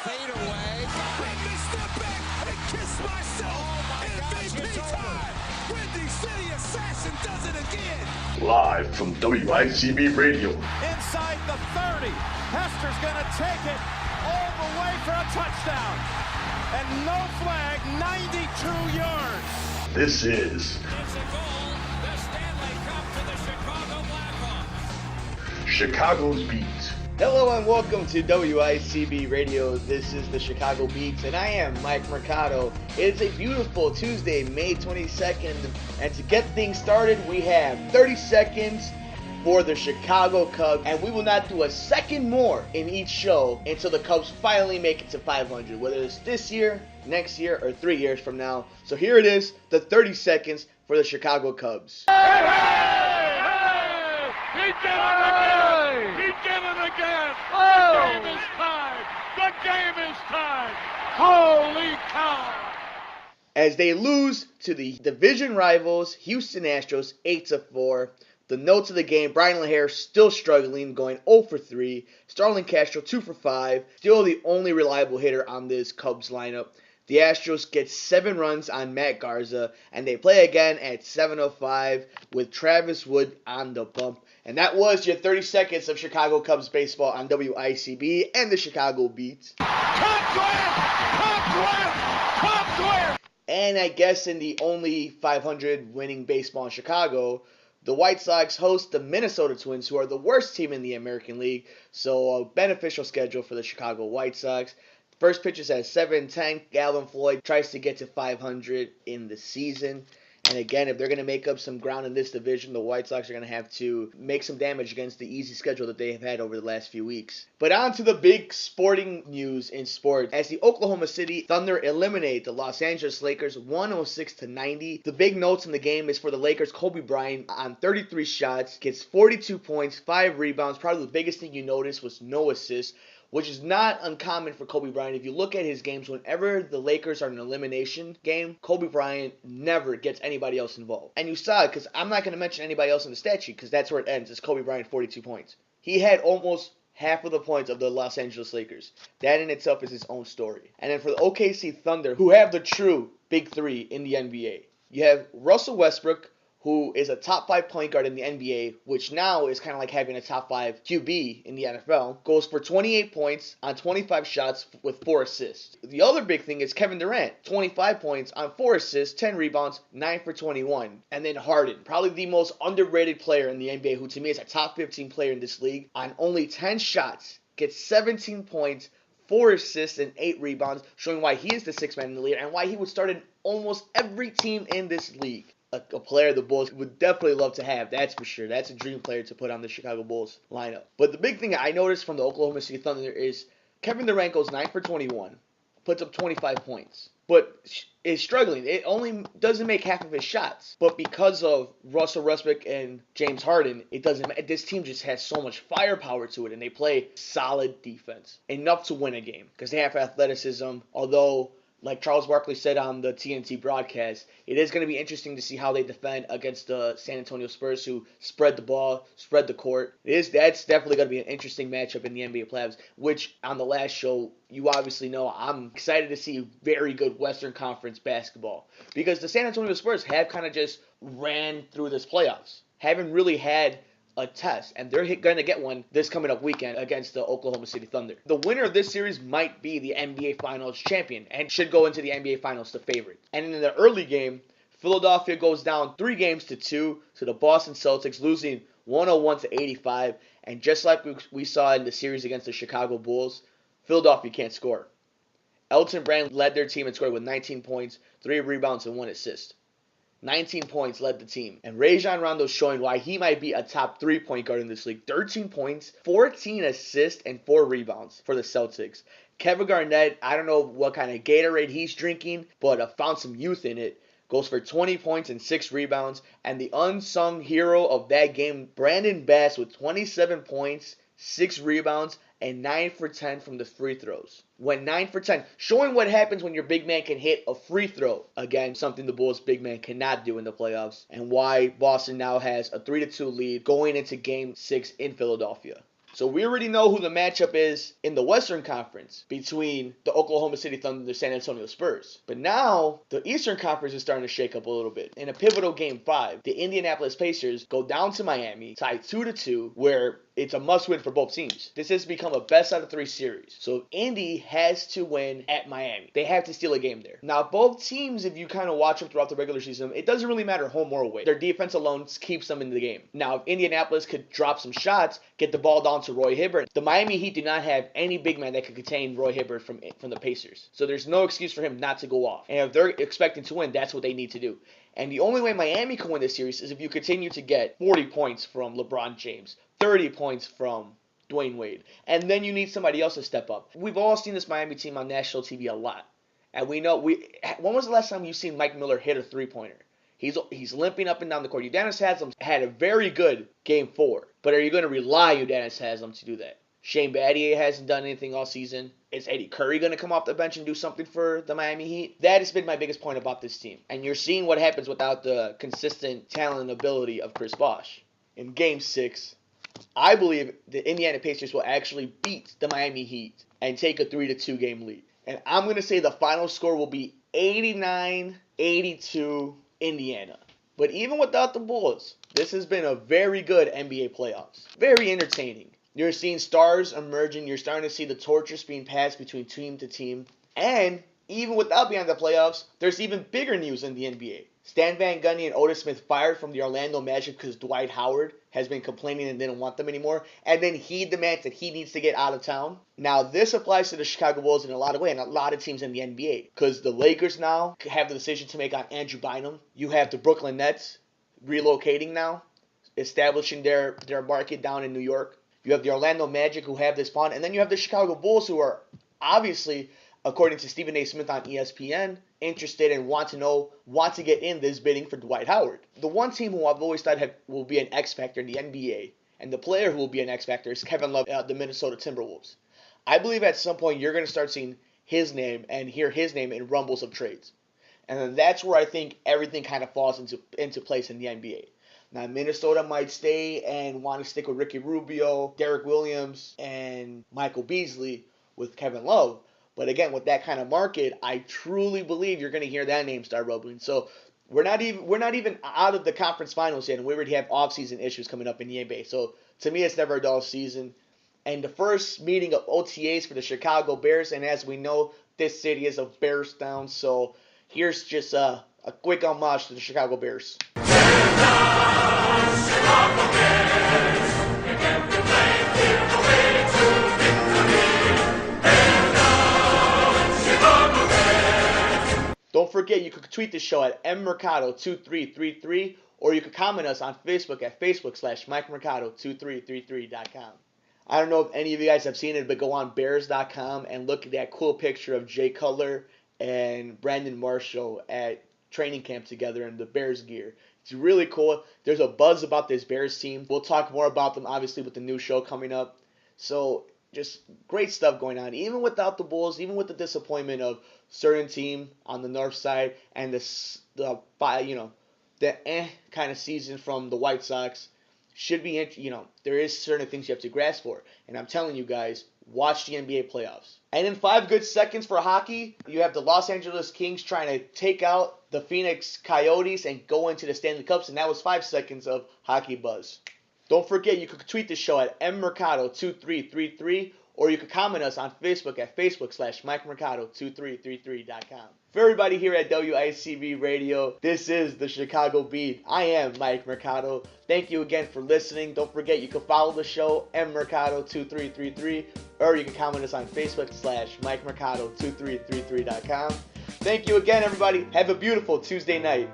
Fade away. Let me step back and kiss myself. Oh my gosh, MVP it's over. time. Windy City Assassin does it again. Live from WICB Radio. Inside the 30. Hester's going to take it all the way for a touchdown. And no flag, 92 yards. This is It's a goal. The Stanley Cup to the Chicago Blackhawks. Chicago's Beat. Hello and welcome to WICB Radio. This is the Chicago Beats and I am Mike Mercado. It's a beautiful Tuesday, May 22nd, and to get things started, we have 30 seconds for the Chicago Cubs, and we will not do a second more in each show until the Cubs finally make it to 500, whether it's this year, next year, or 3 years from now. So here it is, the 30 seconds for the Chicago Cubs. He did it again! He did it again! The game is tied! The game is tied! Holy cow! As they lose to the division rivals, Houston Astros, 8-4. The notes of the game, Brian LaHair still struggling, going 0 for 3. Starlin Castro, 2 for 5. Still the only reliable hitter on this Cubs lineup. The Astros get 7 runs on Matt Garza, and they play again at 7:05 with Travis Wood on the bump. And that was your 30 seconds of Chicago Cubs baseball on WICB and the Chicago Beats. And I guess in the only 500 winning baseball in Chicago, the White Sox host the Minnesota Twins, who are the worst team in the American League. So a beneficial schedule for the Chicago White Sox. First pitch is at 7:10. Galvin Floyd tries to get to 500 in the season. And again, if they're going to make up some ground in this division, the White Sox are going to have to make some damage against the easy schedule that they have had over the last few weeks. But on to the big sporting news in sports. As the Oklahoma City Thunder eliminate the Los Angeles Lakers 106-90. The big notes in the game is for the Lakers, Kobe Bryant on 33 shots, gets 42 points, 5 rebounds. Probably the biggest thing you noticed was no assists, which is not uncommon for Kobe Bryant. If you look at his games, whenever the Lakers are in an elimination game, Kobe Bryant never gets anybody else involved. And you saw it, because I'm not going to mention anybody else in the stat sheet, because that's where it ends. It's Kobe Bryant, 42 points. He had almost half of the points of the Los Angeles Lakers. That in itself is its own story. And then for the OKC Thunder, who have the true big three in the NBA, you have Russell Westbrook, who is a top 5 point guard in the NBA, which now is kind of like having a top 5 QB in the NFL, goes for 28 points on 25 shots with 4 assists. The other big thing is Kevin Durant, 25 points on 4 assists, 10 rebounds, 9 for 21. And then Harden, probably the most underrated player in the NBA, who to me is a top 15 player in this league, on only 10 shots, gets 17 points, 4 assists, and 8 rebounds, showing why he is the 6th man in the league and why he would start in almost every team in this league. A player the Bulls would definitely love to have, that's for sure. That's a dream player to put on the Chicago Bulls lineup. But the big thing I noticed from the Oklahoma City Thunder is Kevin Durant goes 9 for 21, puts up 25 points, but is struggling. It only doesn't make half of his shots. But because of Russell Westbrook and James Harden, it doesn't. This team just has so much firepower to it, and they play solid defense, enough to win a game because they have athleticism. Although, like Charles Barkley said on the TNT broadcast, it is going to be interesting to see how they defend against the San Antonio Spurs, who spread the ball, spread the court. That's definitely going to be an interesting matchup in the NBA playoffs, which on the last show, you obviously know I'm excited to see very good Western Conference basketball, because the San Antonio Spurs have kind of just ran through this playoffs, haven't really had a test, and they're going to get one this coming up weekend against the Oklahoma City Thunder. The winner of this series might be the NBA Finals champion and should go into the NBA Finals the favorite. And in the early game, Philadelphia goes down 3-2 to the Boston Celtics, losing 101-85. And just like we saw in the series against the Chicago Bulls, Philadelphia can't score. Elton Brand led their team in scoring with 19 points, 3 rebounds, and 1 assist. 19 points led the team. And Rajon Rondo showing why he might be a top 3 point guard in this league. 13 points, 14 assists, and 4 rebounds for the Celtics. Kevin Garnett, I don't know what kind of Gatorade he's drinking, but found some youth in it. Goes for 20 points and 6 rebounds. And the unsung hero of that game, Brandon Bass, with 27 points, 6 rebounds, and 9 for 10 from the free throws. Went 9 for 10, showing what happens when your big man can hit a free throw. Again, something the Bulls' big man cannot do in the playoffs, and why Boston now has a 3-2 lead going into Game 6 in Philadelphia. So we already know who the matchup is in the Western Conference between the Oklahoma City Thunder and the San Antonio Spurs. But now the Eastern Conference is starting to shake up a little bit. In a pivotal Game 5, the Indianapolis Pacers go down to Miami, tied 2-2, where it's a must-win for both teams. This has become a best-out-of-3 series. So Indy has to win at Miami. They have to steal a game there. Now, both teams, if you kind of watch them throughout the regular season, it doesn't really matter home or away. Their defense alone keeps them in the game. Now, if Indianapolis could drop some shots, get the ball down to Roy Hibbert, the Miami Heat do not have any big man that could contain Roy Hibbert from the Pacers. So there's no excuse for him not to go off. And if they're expecting to win, that's what they need to do. And the only way Miami can win this series is if you continue to get 40 points from LeBron James, 30 points from Dwayne Wade. And then you need somebody else to step up. We've all seen this Miami team on national TV a lot. And we know, when was the last time you've seen Mike Miller hit a three-pointer? He's limping up and down the court. Udonis Haslem had a very good Game 4. But are you going to rely on Udonis Haslem to do that? Shane Battier hasn't done anything all season. Is Eddie Curry going to come off the bench and do something for the Miami Heat? That has been my biggest point about this team. And you're seeing what happens without the consistent talent and ability of Chris Bosh. In Game 6, I believe the Indiana Pacers will actually beat the Miami Heat and take a 3-2 game lead. And I'm going to say the final score will be 89-82 Indiana. But even without the Bulls, this has been a very good NBA playoffs. Very entertaining. You're seeing stars emerging. You're starting to see the torches being passed between team to team. And even without being in the playoffs, there's even bigger news in the NBA. Stan Van Gundy and Otis Smith fired from the Orlando Magic because Dwight Howard has been complaining and didn't want them anymore. And then he demands that he needs to get out of town. Now, this applies to the Chicago Bulls in a lot of ways and a lot of teams in the NBA. Because the Lakers now have the decision to make on Andrew Bynum. You have the Brooklyn Nets relocating now, establishing their market down in New York. You have the Orlando Magic who have this bond. And then you have the Chicago Bulls who are obviously, according to Stephen A. Smith on ESPN, interested and want to get in this bidding for Dwight Howard. The one team who I've always thought will be an X factor in the NBA, and the player who will be an X factor is Kevin Love, the Minnesota Timberwolves. I believe at some point you're going to start seeing his name and hear his name in rumbles of trades. And then that's where I think everything kind of falls into place in the NBA. Now, Minnesota might stay and want to stick with Ricky Rubio, Derek Williams, and Michael Beasley with Kevin Love. But again, with that kind of market, I truly believe you're going to hear that name start bubbling. So we're not even out of the conference finals yet, and we already have off-season issues coming up in the NBA. So to me, it's never a dull season. And the first meeting of OTAs for the Chicago Bears, and as we know, this city is a Bears town. So here's just a quick homage to the Chicago Bears. Don't forget, you could tweet the show at mmercado2333, or you could comment us on Facebook at facebook.com/MikeMercado2333.com. I don't know if any of you guys have seen it, but go on Bears.com and look at that cool picture of Jay Cutler and Brandon Marshall at training camp together in the Bears gear. It's really cool. There's a buzz about this Bears team. We'll talk more about them, obviously, with the new show coming up. So just great stuff going on. Even without the Bulls, even with the disappointment of certain team on the north side and the kind of season from the White Sox, should be, there is certain things you have to grasp for. And I'm telling you guys, watch the NBA playoffs. And in 5 good seconds for hockey, you have the Los Angeles Kings trying to take out the Phoenix Coyotes and go into the Stanley Cups. And that was 5 seconds of hockey buzz. Don't forget, you could tweet the show at mmercado2333, or you could comment us on Facebook at facebook.com/MikeMercado2333.com. For everybody here at WICB Radio, this is the Chicago Beat. I am Mike Mercado. Thank you again for listening. Don't forget, you can follow the show, mmercado2333, or you can comment us on Facebook.com/MikeMercado2333.com. Thank you again, everybody. Have a beautiful Tuesday night.